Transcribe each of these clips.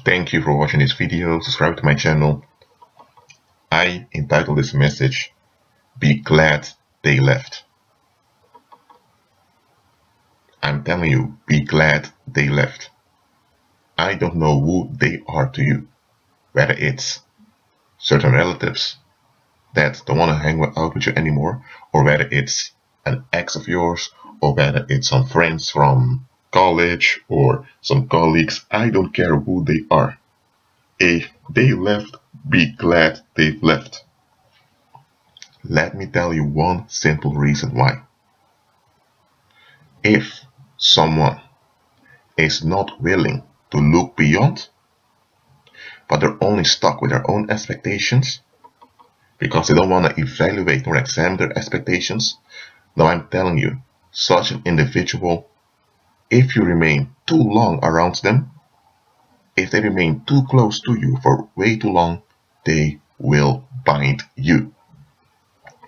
Thank you for watching this video. Subscribe to my channel. I entitled this message, "Be Glad They Left." I'm telling you, be glad they left. I don't know who they are to you, whether it's certain relatives that don't want to hang out with you anymore, or whether it's an ex of yours, or whether it's some friends from college or some colleagues. I don't care who they are. If they left, be glad they've left. Let me tell you one simple reason why. If someone is not willing to look beyond, but they're only stuck with their own expectations because they don't want to evaluate or examine their expectations, now I'm telling you, such an individual, if you remain too long around them, if they remain too close to you for way too long, they will bind you.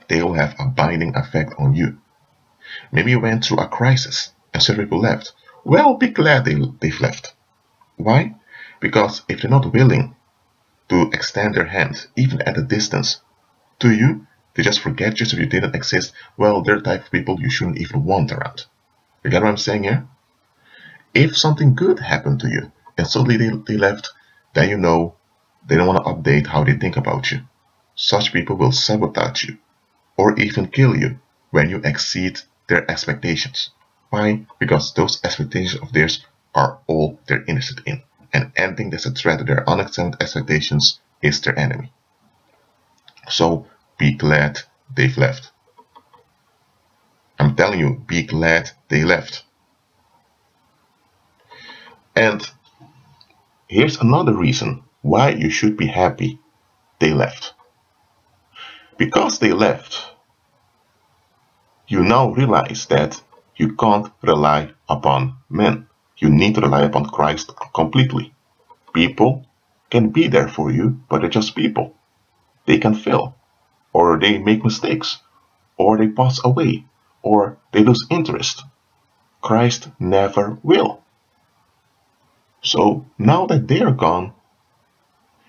They will have a binding effect on you. Maybe you went through a crisis and certain people left. Well, be glad they've left. Why? Because if they're not willing to extend their hand, even at a distance, to you, they just forget you so you didn't exist. Well, they're the type of people you shouldn't even want around. You get what I'm saying here? If something good happened to you and suddenly they left, then you know they don't want to update how they think about you. Such people will sabotage you or even kill you when you exceed their expectations. Why? Because those expectations of theirs are all they're interested in. And anything that's a threat to their unexamined expectations is their enemy. So be glad they've left. I'm telling you, be glad they left. And here's another reason why you should be happy they left. Because they left, you now realize that you can't rely upon men. You need to rely upon Christ completely. People can be there for you, but they're just people. They can fail, or they make mistakes, or they pass away, or they lose interest. Christ never will. So now that they are gone,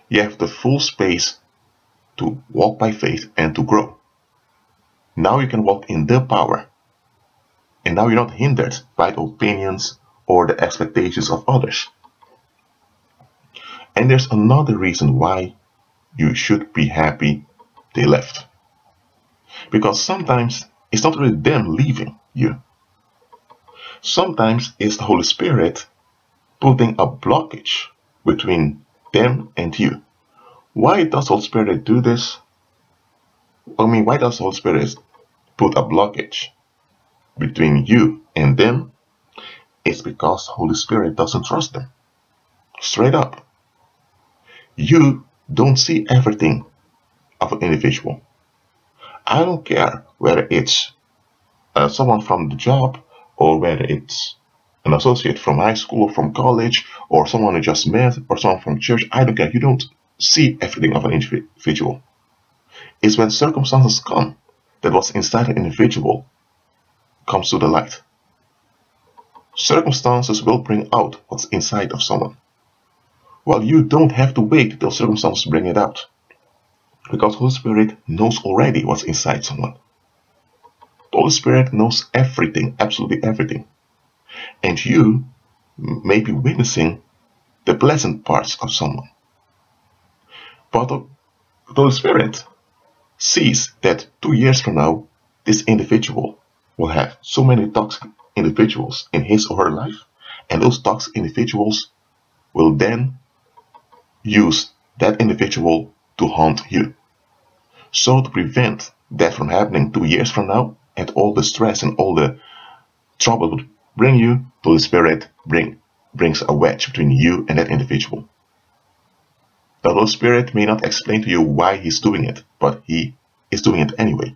you have the full space to walk by faith and to grow. Now you can walk in the power. And now you're not hindered by the opinions or the expectations of others. And there's another reason why you should be happy they left. Because sometimes it's not really them leaving you. Sometimes it's the Holy Spirit putting a blockage between them and you. Why does the Holy Spirit do this? Why does the Holy Spirit put a blockage between you and them? It's because the Holy Spirit doesn't trust them. Straight up. You don't see everything of an individual. I don't care whether it's someone from the job, or whether it's an associate from high school or from college, or someone you just met, or someone from church. I don't care. You don't see everything of an individual. It's when circumstances come that what's inside an individual comes to the light. Circumstances will bring out what's inside of someone. Well, you don't have to wait till circumstances bring it out, because the Holy Spirit knows already what's inside someone. The Holy Spirit knows everything, absolutely everything. And you may be witnessing the pleasant parts of someone. But the Holy Spirit sees that 2 years from now, this individual will have so many toxic individuals in his or her life, and those toxic individuals will then use that individual to haunt you. So to prevent that from happening 2 years from now, and all the stress and all the trouble would bring you, the Holy Spirit brings a wedge between you and that individual. The Holy Spirit may not explain to you why he's doing it, but he is doing it anyway.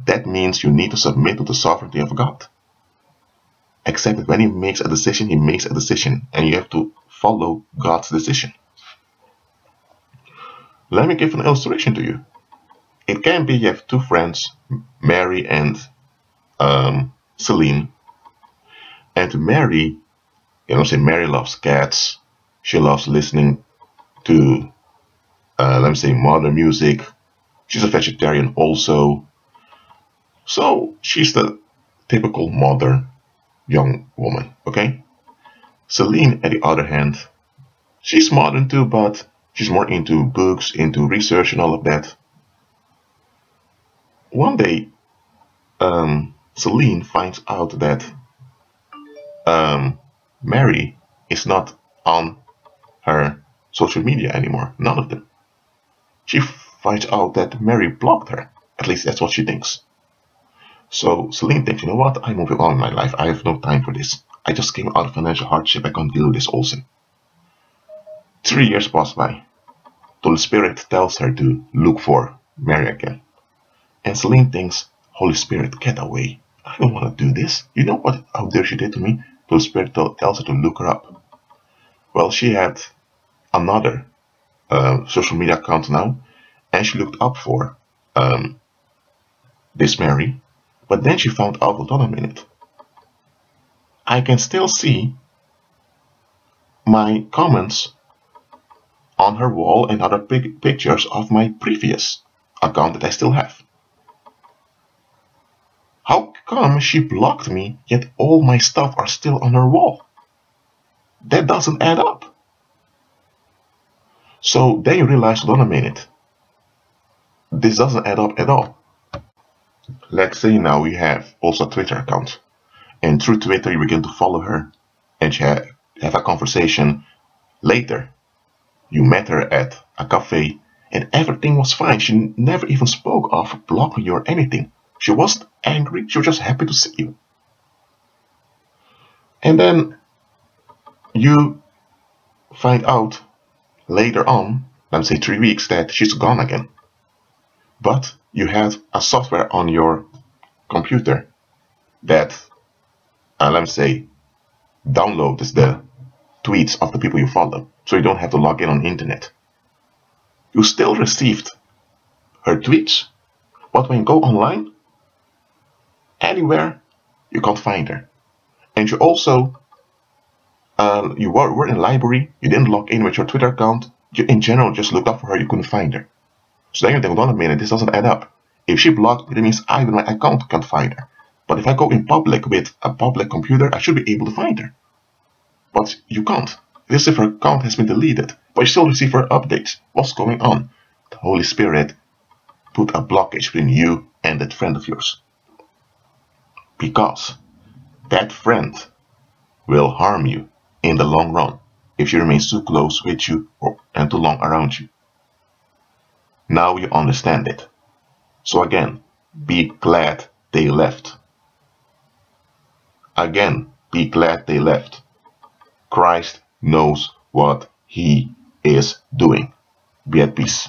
That means you need to submit to the sovereignty of God. Except that when he makes a decision, and you have to follow God's decision. Let me give an illustration to you. It can be you have two friends, Mary and Celine. And Mary, Mary loves cats, She loves listening to, let me say, modern music. She's a vegetarian also. So she's the typical modern young woman, okay? Celine, on the other hand, she's modern too, but she's more into books, into research and all of that. One day, Celine finds out that Mary is not on her social media anymore. None of them. She finds out that Mary blocked her. At least that's what she thinks. So Celine thinks, you know what? I'm moving on in my life. I have no time for this. I just came out of financial hardship. I can't deal with this also. 3 years pass by. Holy Spirit tells her to look for Mary again. And Celine thinks, Holy Spirit, get away. I don't want to do this. You know what? How dare she did to me? Holy Spirit tells her to look her up. Well, she had another social media account now, and she looked up for this Mary, but then she found out, hold on a minute, I can still see my comments on her wall and other pictures of my previous account that I still have. How come she blocked me, yet all my stuff are still on her wall? That doesn't add up. So then you realize, hold on a minute, this doesn't add up at all. Let's say now we have also a Twitter account, and through Twitter you begin to follow her, and you have a conversation. Later, you met her at a cafe, and everything was fine. She never even spoke of blocking you or anything. She wasn't angry, she was just happy to see you. And then you find out later on, let's say 3 weeks, that she's gone again. But you had a software on your computer that, let's say, downloads the tweets of the people you follow, so you don't have to log in on the internet. You still received her tweets, but when you go online, anywhere, you can't find her. And you also, you were in the library, you didn't log in with your Twitter account, you in general just looked up for her, you couldn't find her. So then you think, hold on a minute, this doesn't add up. If she blocked me, that means I, with my account, can't find her. But if I go in public with a public computer, I should be able to find her. But you can't. This if her account has been deleted, but you still receive her updates. What's going on? The Holy Spirit put a blockage between you and that friend of yours. Because that friend will harm you in the long run if she remains too close with you and too long around you. Now you understand it. So again, be glad they left. Again, be glad they left. Christ knows what he is doing. Be at peace.